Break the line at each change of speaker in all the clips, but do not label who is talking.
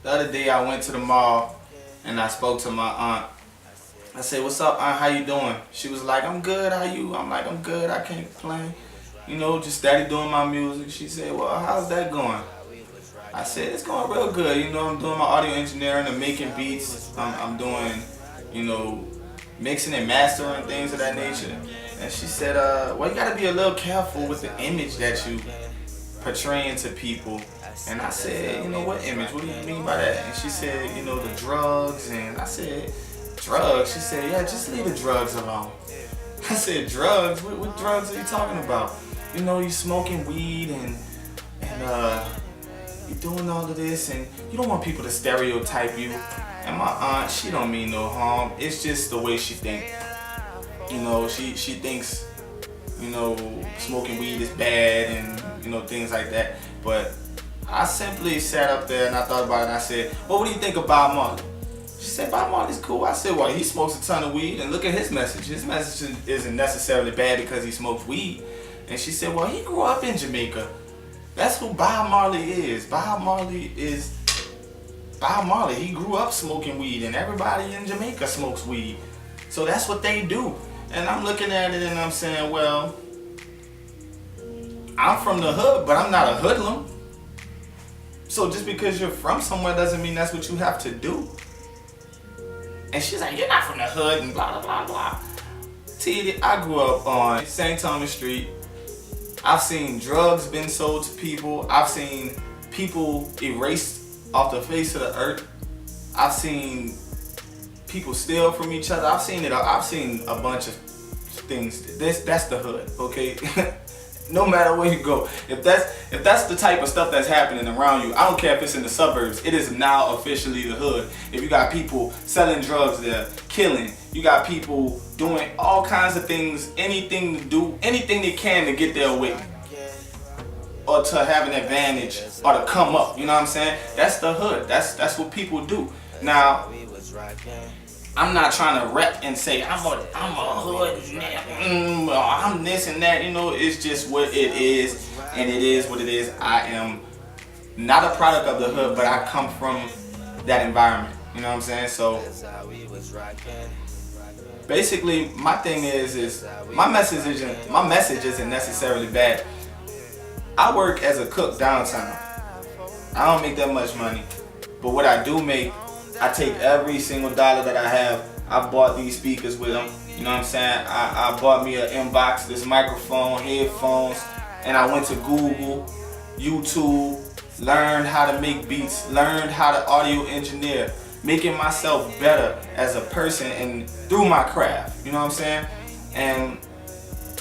The other day I went to the mall and I spoke to my aunt. I said, "What's up, aunt? How you doing?" She was like, "I'm good. How you?" I'm like, "I'm good. I can't complain. You know, just steady doing my music." She said, "Well, how's that going?" I said, "It's going real good. You know, I'm doing my audio engineering and making beats. I'm doing, you know, mixing and mastering things of that nature." And she said, "Well, you gotta be a little careful with the image that you portraying to people." And I said, "You know, what image? What do you mean by that?" And she said, "You know, the drugs." And I said, "Drugs?" She said, "Yeah, just leave the drugs alone." I said, "Drugs? What drugs are you talking about? You know, you smoking weed and you doing all of this, and you don't want people to stereotype you." And my aunt, she don't mean no harm. It's just the way she think. You know, she thinks, you know, smoking weed is bad and, you know, things like that. But I simply sat up there and I thought about it and I said, "Well, what do you think of Bob Marley?" She said, "Bob Marley's cool." I said, "Well, he smokes a ton of weed and look at his message. His message isn't necessarily bad because he smokes weed." And she said, "Well, he grew up in Jamaica. That's who Bob Marley is. Bob Marley is Bob Marley. He grew up smoking weed and everybody in Jamaica smokes weed. So that's what they do." And I'm looking at it and I'm saying, well, I'm from the hood, but I'm not a hoodlum. So just because you're from somewhere doesn't mean that's what you have to do. And she's like, "You're not from the hood," and blah, blah, blah, blah. T, I grew up on St. Thomas Street. I've seen drugs been sold to people. I've seen people erased off the face of the earth. I've seen people steal from each other. I've seen it. I've seen a bunch of things. That's the hood, okay? No matter where you go, if that's the type of stuff that's happening around you, I don't care if it's in the suburbs. It is now officially the hood. If you got people selling drugs there, killing, you got people doing all kinds of things, anything to do, anything they can to get their way, or to have an advantage, or to come up. You know what I'm saying? That's the hood. That's what people do. Now, I'm not trying to rep and say I'm a hood, or I'm this and that. You know, it's just what it is, and it is what it is. I am not a product of the hood, but I come from that environment. You know what I'm saying? So basically, my thing is my message isn't necessarily bad. I work as a cook downtown. I don't make that much money, but what I do make, I take every single dollar that I have. I bought these speakers with them. You know what I'm saying? I bought me an inbox, this microphone, headphones, and I went to Google, YouTube, learned how to make beats, learned how to audio engineer, making myself better as a person and through my craft. You know what I'm saying? And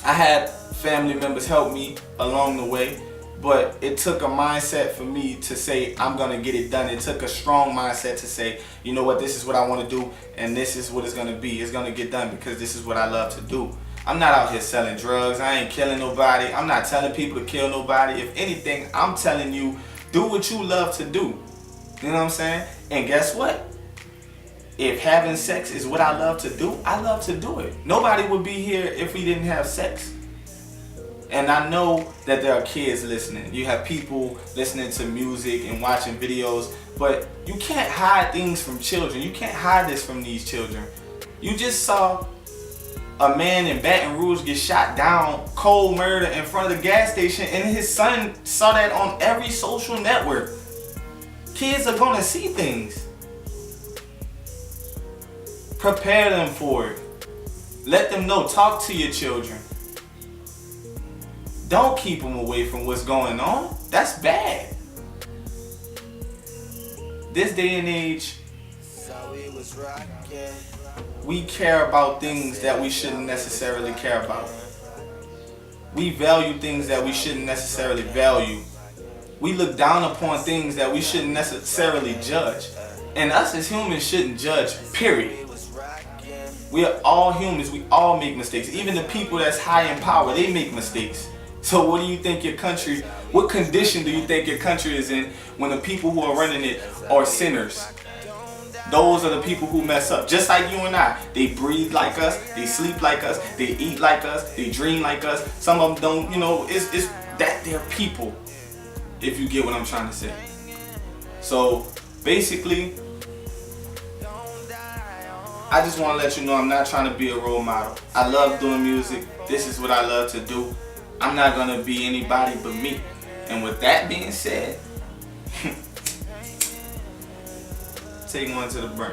I had family members help me along the way. But it took a mindset for me to say, I'm going to get it done. It took a strong mindset to say, you know what, this is what I want to do, and this is what it's going to be. It's going to get done because this is what I love to do. I'm not out here selling drugs. I ain't killing nobody. I'm not telling people to kill nobody. If anything, I'm telling you, do what you love to do. You know what I'm saying? And guess what? If having sex is what I love to do, I love to do it. Nobody would be here if we didn't have sex. And I know that there are kids listening. You have people listening to music and watching videos, but you can't hide things from children. You can't hide this from these children. You just saw a man in Baton Rouge get shot down, cold murder in front of the gas station, and his son saw that on every social network. Kids are gonna see things. Prepare them for it. Let them know. Talk to your children. Don't keep them away from what's going on. That's bad. This day and age, we care about things that we shouldn't necessarily care about. We value things that we shouldn't necessarily value. We look down upon things that we shouldn't necessarily judge. And us as humans shouldn't judge, period. We are all humans. We all make mistakes. Even the people that's high in power, they make mistakes. So what do you think your country, what condition do you think your country is in when the people who are running it are sinners? Those are the people who mess up. Just like you and I. They breathe like us, they sleep like us, they eat like us, they dream like us. Some of them don't, you know, it's that they're people, if you get what I'm trying to say. So Basically, I just want to let you know I'm not trying to be a role model. I love doing music. This is what I love to do. I'm not going to be anybody but me. And with that being said, take one to the brain.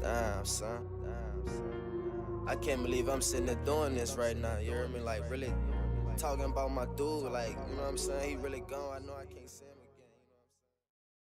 Damn, son. I can't believe I'm sitting there doing this right now. You hear me? Like, really talking about my dude. Like, you know what I'm saying? He really gone. I know I can't see him.